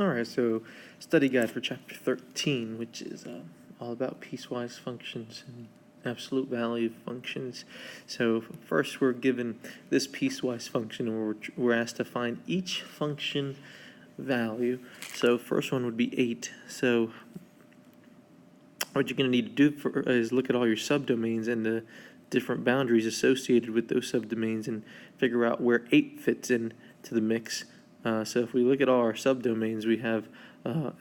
Alright, so study guide for chapter 13, which is all about piecewise functions and absolute value functions. So first we're given this piecewise function and we're asked to find each function value. So first one would be 8. So what you're going to need to do is look at all your subdomains and the different boundaries associated with those subdomains and figure out where 8 fits in to the mix. So if we look at all our subdomains, we have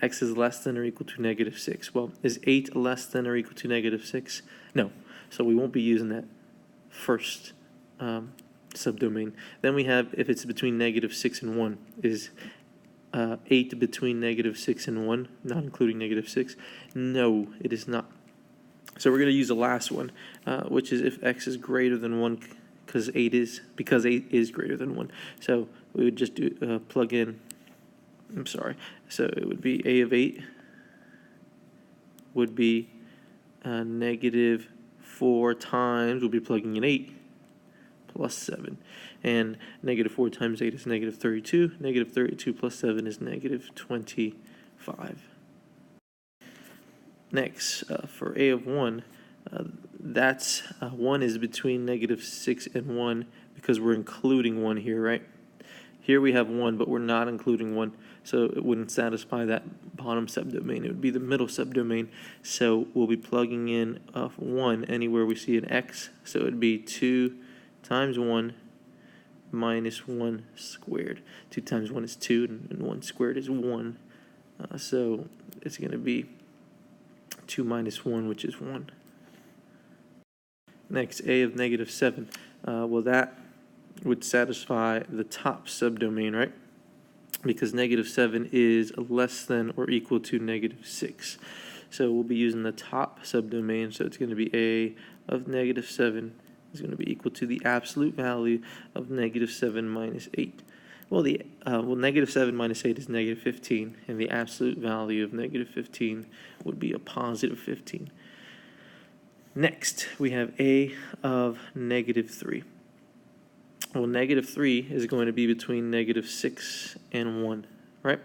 x is less than or equal to -6. Well, is 8 less than or equal to -6? No. So we won't be using that first subdomain. Then we have if it's between -6 and 1. Is 8 between -6 and 1, not including -6? No, it is not. So we're going to use the last one, which is if x is greater than 1, because 8 is greater than 1. So we would just do plug in. So it would be a of 8 would be -4 times, we'll be plugging in 8 plus 7. And -4 times 8 is -32. -32 plus 7 is -25. Next, for a of 1, that's 1 is between -6 and 1 because we're including 1 here, right? Here we have 1, but we're not including 1, so it wouldn't satisfy that bottom subdomain. It would be the middle subdomain, so we'll be plugging in 1 anywhere we see an x, so it would be 2 times 1 minus 1 squared. 2 times 1 is 2, and 1 squared is 1, so it's going to be 2 minus 1, which is 1. Next, a of -7. Well, that would satisfy the top subdomain, right? Because -7 is less than or equal to -6. So we'll be using the top subdomain, so it's going to be a of -7 is going to be equal to the absolute value of -7 minus 8. Well, -7 minus 8 is -15, and the absolute value of -15 would be a positive 15. Next, we have a of -3. Well, -3 is going to be between -6 and 1, right?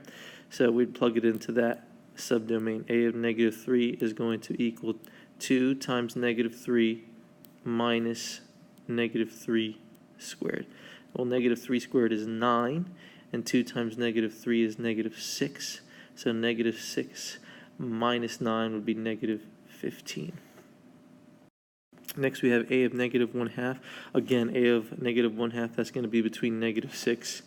So we'd plug it into that subdomain. A of -3 is going to equal 2 times -3 minus -3 squared. Well, -3 squared is 9, and 2 times -3 is -6. So -6 minus 9 would be -15. Next, we have a of -1/2. Again, a of -1/2, that's going to be between -6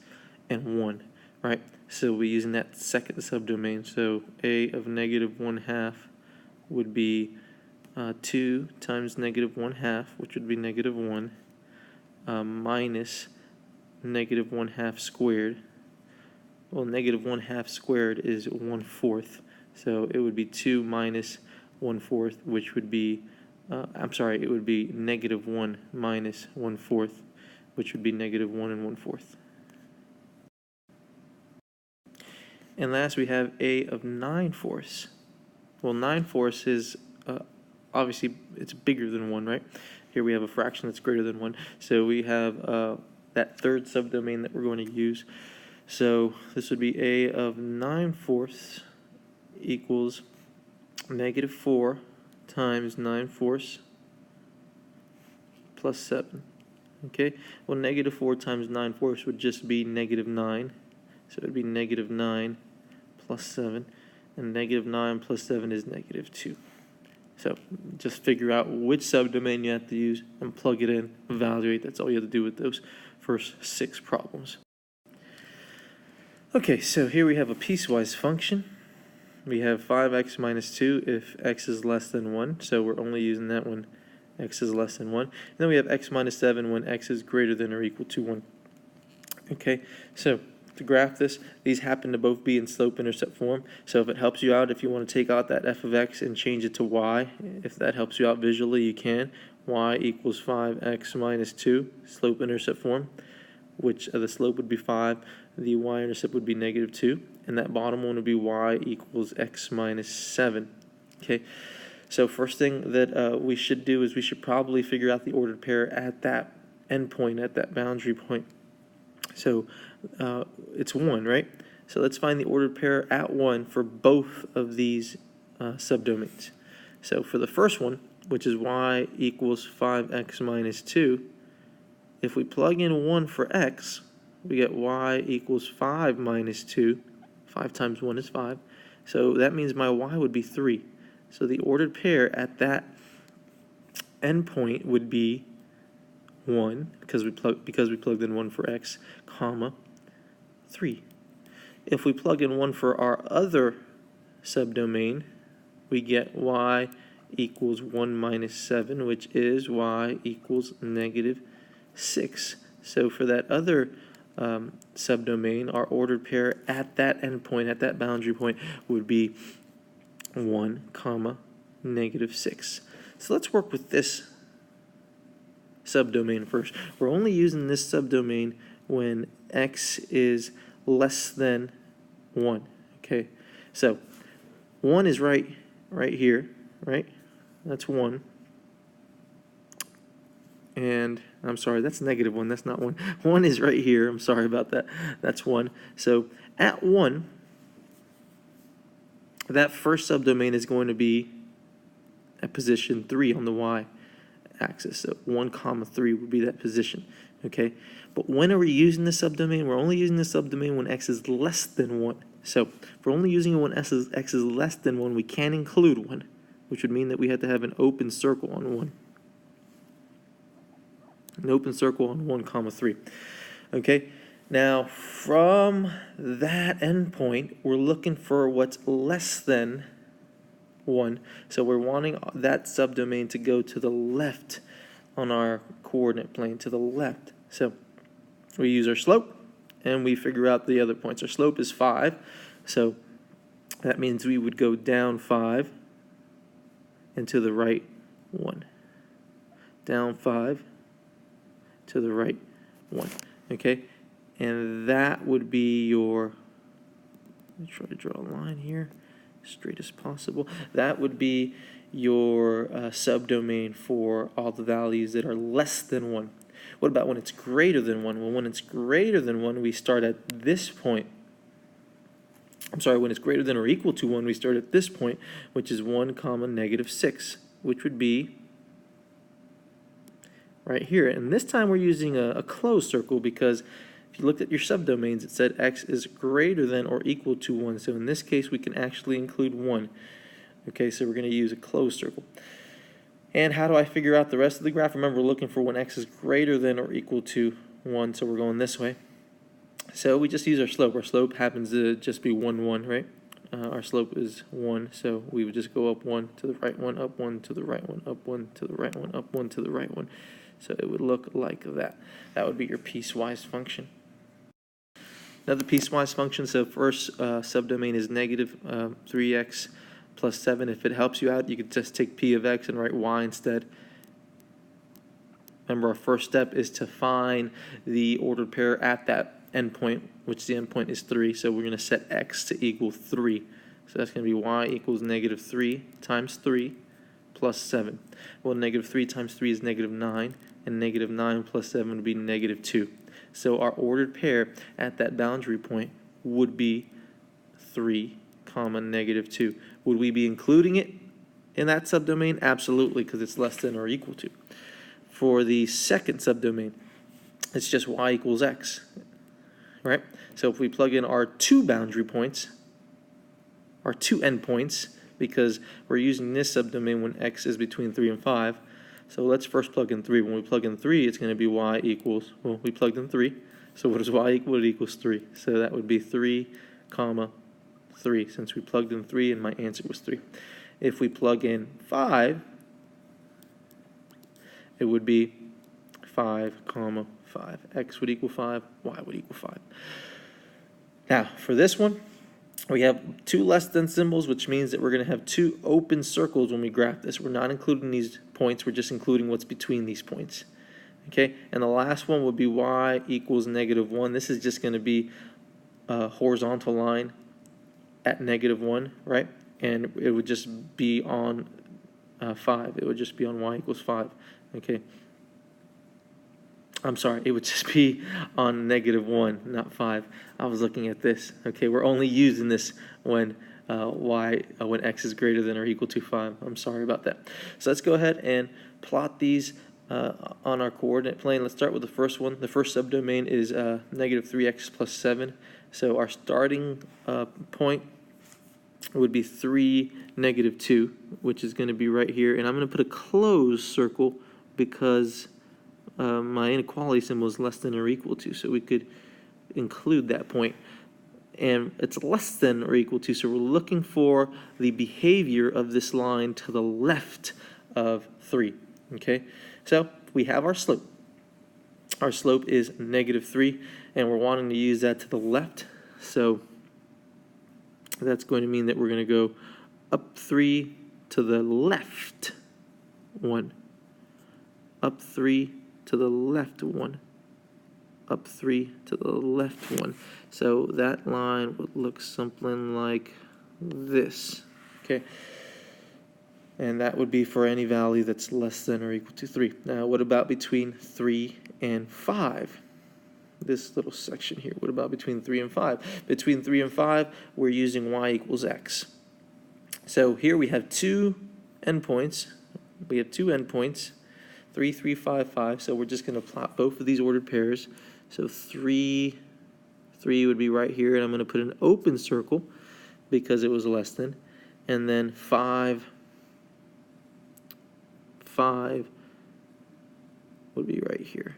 and 1, right? So we're using that second subdomain. So a of -1/2 would be 2 times -1/2, which would be -1, minus -1/2 squared. Well, -1/2 squared is 1/4. So it would be 2 minus 1/4, which would be it would be -1 minus 1/4, which would be -1 and 1/4. And last we have a of 9/4. Well, 9/4 is obviously it's bigger than 1, right? Here we have a fraction that's greater than 1. So we have that third subdomain that we're going to use. So this would be a of 9/4 equals -4 times 9/4 plus 7. Okay, well, -4 times 9/4 would just be -9, so it would be -9 plus 7, and -9 plus 7 is -2. So just figure out which subdomain you have to use and plug it in, evaluate. That's all you have to do with those first 6 problems. Okay, so here we have a piecewise function. We have 5x minus 2 if x is less than 1, so we're only using that when x is less than 1. And then we have x minus 7 when x is greater than or equal to 1. Okay, so to graph this, these happen to both be in slope-intercept form. So if it helps you out, if you want to take out that f of x and change it to y, if that helps you out visually, you can. Y equals 5x minus 2, slope-intercept form, which the slope would be 5, the y-intercept would be -2, and that bottom one would be y equals x minus 7. Okay, so first thing that we should do is we should probably figure out the ordered pair at that endpoint, at that boundary point. So it's 1, right? So let's find the ordered pair at 1 for both of these subdomains. So for the first one, which is y equals 5x minus 2, if we plug in 1 for x, we get y equals 5 minus 2. 5 times 1 is 5. So that means my y would be 3. So the ordered pair at that endpoint would be 1, because we plugged in 1 for x, comma, 3. If we plug in 1 for our other subdomain, we get y equals 1 minus 7, which is y equals negative 6. So for that other subdomain, our ordered pair at that endpoint, at that boundary point, would be 1 comma negative 6. So let's work with this subdomain first. We're only using this subdomain when x is less than 1. Okay, so 1 is right here, right? That's 1. And I'm sorry, that's negative 1. That's not 1. 1 is right here. I'm sorry about that. That's 1. So at 1, that first subdomain is going to be at position 3 on the y-axis. So 1 comma 3 would be that position. Okay, but when are we using the subdomain? We're only using the subdomain when x is less than 1. So if we're only using it when x is less than 1, we can include 1, which would mean that we had to have an open circle on 1. An open circle on 1 comma 3. Okay, now from that endpoint, we're looking for what's less than 1. So we're wanting that subdomain to go to the left on our coordinate plane, to the left. So we use our slope and we figure out the other points. Our slope is 5, so that means we would go down 5 and to the right 1. Down 5 to the right 1. Okay, and that would be your, let me try to draw a line here straight as possible. That would be your subdomain for all the values that are less than 1. What about when it's greater than 1? Well, when it's greater than 1, we start at this point. I'm sorry, when it's greater than or equal to 1, we start at this point, which is 1 comma negative 6, which would be right here. And this time we're using a closed circle because if you looked at your subdomains, it said x is greater than or equal to 1. So in this case, we can actually include 1. Okay, so we're going to use a closed circle. And how do I figure out the rest of the graph? Remember, we're looking for when x is greater than or equal to 1, so we're going this way. So we just use our slope. Our slope happens to just be 1, 1, right? Our slope is 1, so we would just go up 1 to the right 1, up 1 to the right 1, up 1 to the right 1, up 1 to the right 1. So it would look like that. That would be your piecewise function. Another piecewise function, so first subdomain is negative 3x plus 7. If it helps you out, you could just take p of x and write y instead. Remember, our first step is to find the ordered pair at that endpoint, which the endpoint is 3. So we're going to set x to equal 3. So that's going to be y equals negative 3 times 3 plus 7. Well, negative 3 times 3 is negative 9, and negative 9 plus 7 would be negative 2. So our ordered pair at that boundary point would be 3 comma negative 2. Would we be including it in that subdomain? Absolutely, because it's less than or equal to. For the second subdomain, it's just y equals x, right? So if we plug in our 2 boundary points, our 2 endpoints, because we're using this subdomain when x is between 3 and 5. So let's first plug in 3. When we plug in 3, it's going to be y equals, well, we plugged in 3. So what does y equal? It equals 3. So that would be 3 comma 3, since we plugged in 3 and my answer was 3. If we plug in 5, it would be 5 comma 5. X would equal 5, y would equal 5. Now, for this one, we have 2 less than symbols, which means that we're going to have 2 open circles when we graph this. We're not including these points, we're just including what's between these points. Okay, and the last one would be y equals negative 1. This is just going to be a horizontal line at negative 1, right? And it would just be on 5. It would just be on y equals 5. Okay. I'm sorry, it would just be on -1, not 5. I was looking at this. Okay, we're only using this when when x is greater than or equal to 5. I'm sorry about that. So let's go ahead and plot these on our coordinate plane. Let's start with the first one. The first subdomain is -3x plus 7. So our starting point would be 3, -2, which is going to be right here. And I'm going to put a closed circle because my inequality symbol is less than or equal to, so we could include that point. And it's less than or equal to, so we're looking for the behavior of this line to the left of 3, okay? So we have our slope. Our slope is -3, and we're wanting to use that to the left, so that's going to mean that we're going to go up 3 to the left 1, up 3 to the left 1, up 3 to the left 1. So that line would look something like this, okay? And that would be for any value that's less than or equal to 3. Now, what about between 3 and 5? This little section here, what about between 3 and 5? Between 3 and 5, we're using y equals x. So here we have two endpoints. We have two endpoints. 3, 3, 5, 5. So we're just going to plot both of these ordered pairs. So 3 would be right here, and I'm going to put an open circle because it was less than. And then 5 would be right here.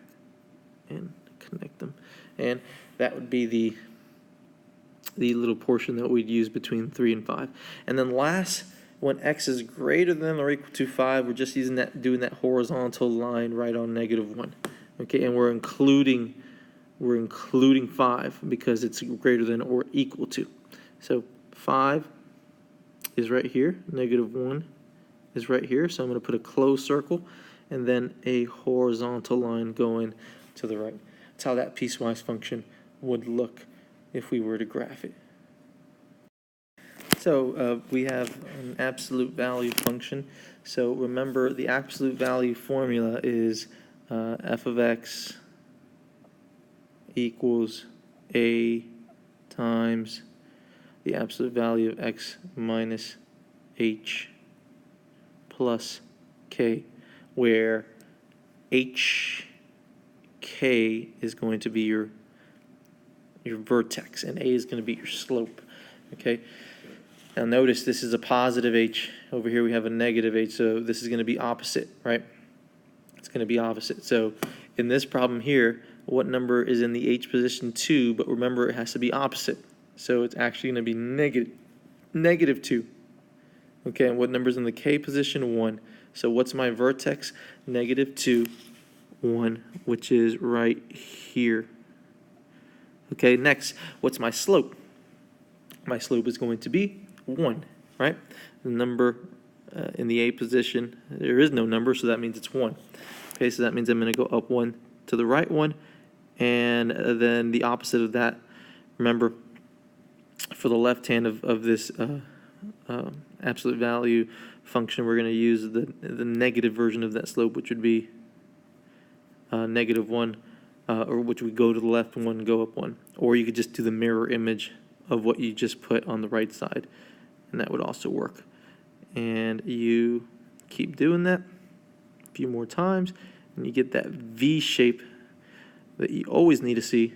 And connect them. And that would be the little portion that we'd use between 3 and 5. And then last, when x is greater than or equal to 5, we're just doing that horizontal line right on -1. Okay, and we're including 5 because it's greater than or equal to. So 5 is right here, -1 is right here. So I'm going to put a closed circle and then a horizontal line going to the right. That's how that piecewise function would look if we were to graph it. So we have an absolute value function. So remember, the absolute value formula is f of x equals a times the absolute value of x minus h plus k, where h k is going to be your vertex and a is going to be your slope. Okay. Now notice this is a positive h. Over here we have a negative h, so this is going to be opposite, right? It's going to be opposite. So in this problem here, what number is in the h position? 2, but remember it has to be opposite. So it's actually going to be negative 2. Okay, and what number is in the k position? 1. So what's my vertex? -2, 1, which is right here. Okay, next, what's my slope? My slope is going to be 1, right? The number in the a position, there is no number, so that means it's 1. Okay, so that means I'm going to go up 1 to the right 1, and then the opposite of that, remember, for the left hand of this absolute value function, we're going to use the negative version of that slope, which would be -1, or which would go to the left 1 and go up 1. Or you could just do the mirror image of what you just put on the right side, and that would also work. And you keep doing that a few more times, and you get that V shape that you always need to see.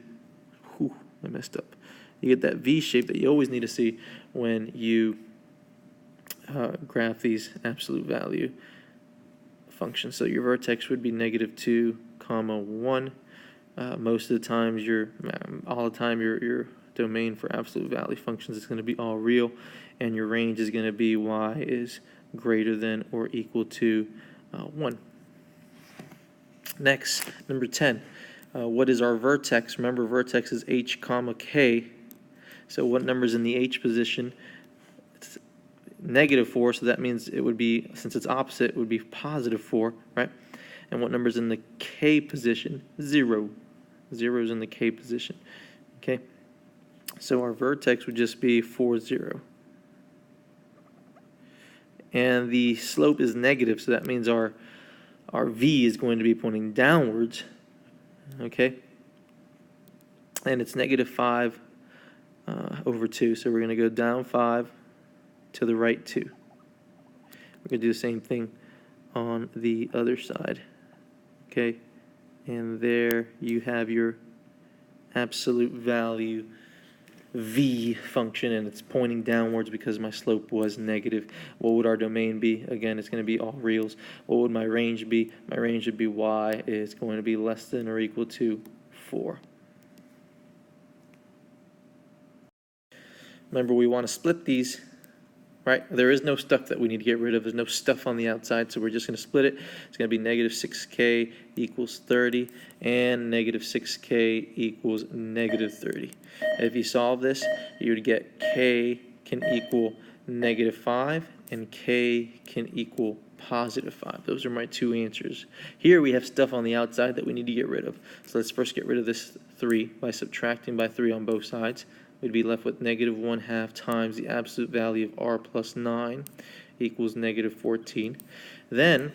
Whew, I messed up. You get that V shape that you always need to see when you graph these absolute value functions. So your vertex would be -2, 1. Most of the times, all the time, your domain for absolute value functions is going to be all real, and your range is going to be y is greater than or equal to 1. Next, number 10. What is our vertex? Remember, vertex is h, k. So what number is in the h position? It's -4, so that means it would be, since it's opposite, it would be +4, right? And what number is in the k position? 0. 0 is in the k position. Okay? So our vertex would just be 4, 0. And the slope is negative, so that means our v is going to be pointing downwards. okay? And it's negative 5 over 2. So we're going to go down 5 to the right 2. We're going to do the same thing on the other side, okay? And there you have your absolute value v function, and it's pointing downwards because my slope was negative. What would our domain be? Again, it's going to be all reals. What would my range be? My range would be y is going to be less than or equal to 4. Remember, we want to split these, right? There is no stuff that we need to get rid of. There's no stuff on the outside, so we're just going to split it. It's going to be negative 6k equals 30, and negative 6k equals negative 30. If you solve this, you would get k can equal negative 5, and k can equal positive 5. Those are my two answers. Here we have stuff on the outside that we need to get rid of. So let's first get rid of this 3 by subtracting by 3 on both sides. We'd be left with negative 1/2 times the absolute value of r plus 9 equals negative 14. Then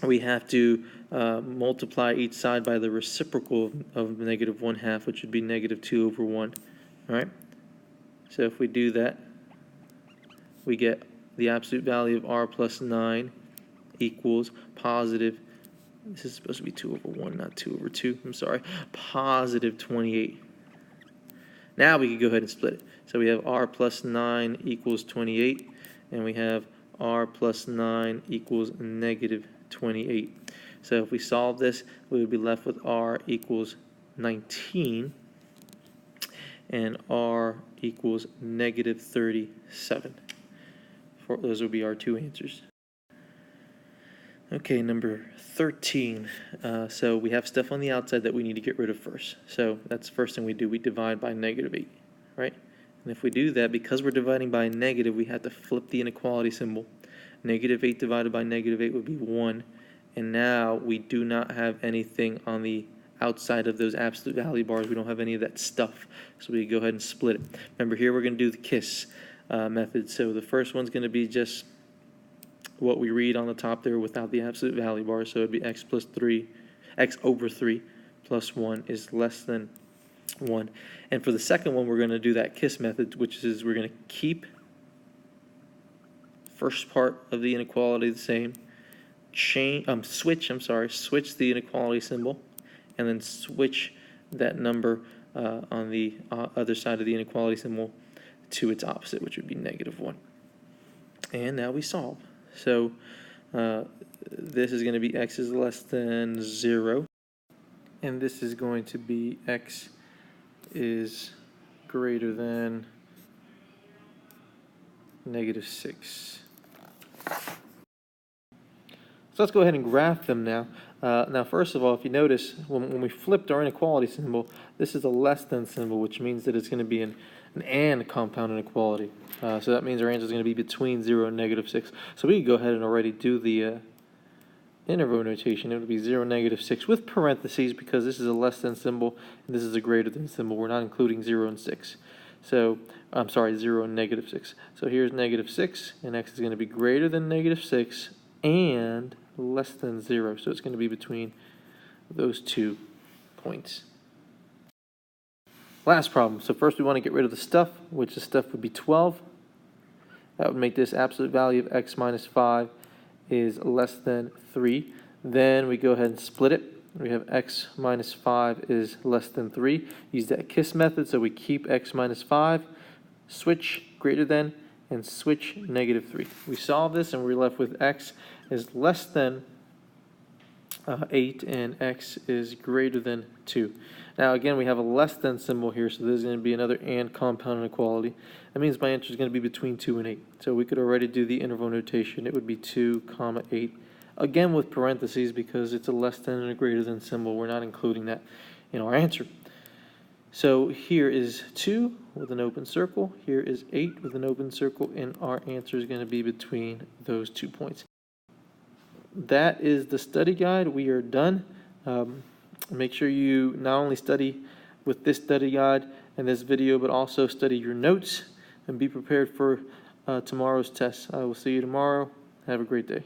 we have to multiply each side by the reciprocal of negative 1/2, which would be negative 2 over 1. All right? So if we do that, we get the absolute value of r plus 9 equals positive, this is supposed to be 2 over 1, not 2 over 2, I'm sorry, positive 28. Now we can go ahead and split it. So we have r plus 9 equals 28, and we have r plus 9 equals negative 28. So if we solve this, we would be left with r equals 19, and r equals negative 37. Those would be our two answers. Okay, number 13. So we have stuff on the outside that we need to get rid of first. So that's the first thing we do. We divide by negative 8, right? And if we do that, because we're dividing by a negative, we have to flip the inequality symbol. Negative 8 divided by negative 8 would be 1. And now we do not have anything on the outside of those absolute value bars. We don't have any of that stuff. So we go ahead and split it. Remember, here we're going to do the KISS method. So the first one's going to be just what we read on the top there without the absolute value bar. So it'd be x over 3 plus 1 is less than 1. And for the second one, we're going to do that KISS method, which is we're going to keep first part of the inequality the same, switch the inequality symbol, and then switch that number on the other side of the inequality symbol to its opposite, which would be negative 1. And now we solve. So this is going to be x is less than 0, and this is going to be x is greater than negative 6. So let's go ahead and graph them now. Now, first of all, if you notice, when we flipped our inequality symbol, this is a less than symbol, which means that it's going to be an and compound inequality. So that means our answer is going to be between 0 and negative 6. So we can go ahead and already do the interval notation. It would be 0, negative 6 with parentheses, because this is a less than symbol and this is a greater than symbol. We're not including 0 and 6. So, I'm sorry, 0 and negative 6. So here's negative 6, and x is going to be greater than negative 6 and less than 0. So it's going to be between those 2 points. Last problem. So first we want to get rid of the stuff, which the stuff would be 12. That would make this absolute value of x minus 5 is less than 3. Then we go ahead and split it. We have x minus 5 is less than 3. Use that KISS method, so we keep x minus 5, switch greater than, and switch negative 3. We solve this, and we're left with x is less than 8, and x is greater than 2. Now, again, we have a less than symbol here, so there's going to be another and compound inequality. That means my answer is going to be between 2 and 8. So we could already do the interval notation. It would be 2, 8. Again, with parentheses, because it's a less than and a greater than symbol. We're not including that in our answer. So here is 2 with an open circle. Here is 8 with an open circle. And our answer is going to be between those 2 points. That is the study guide. We are done. Make sure you not only study with this study guide and this video, but also study your notes and be prepared for tomorrow's test. I will see you tomorrow. Have a great day.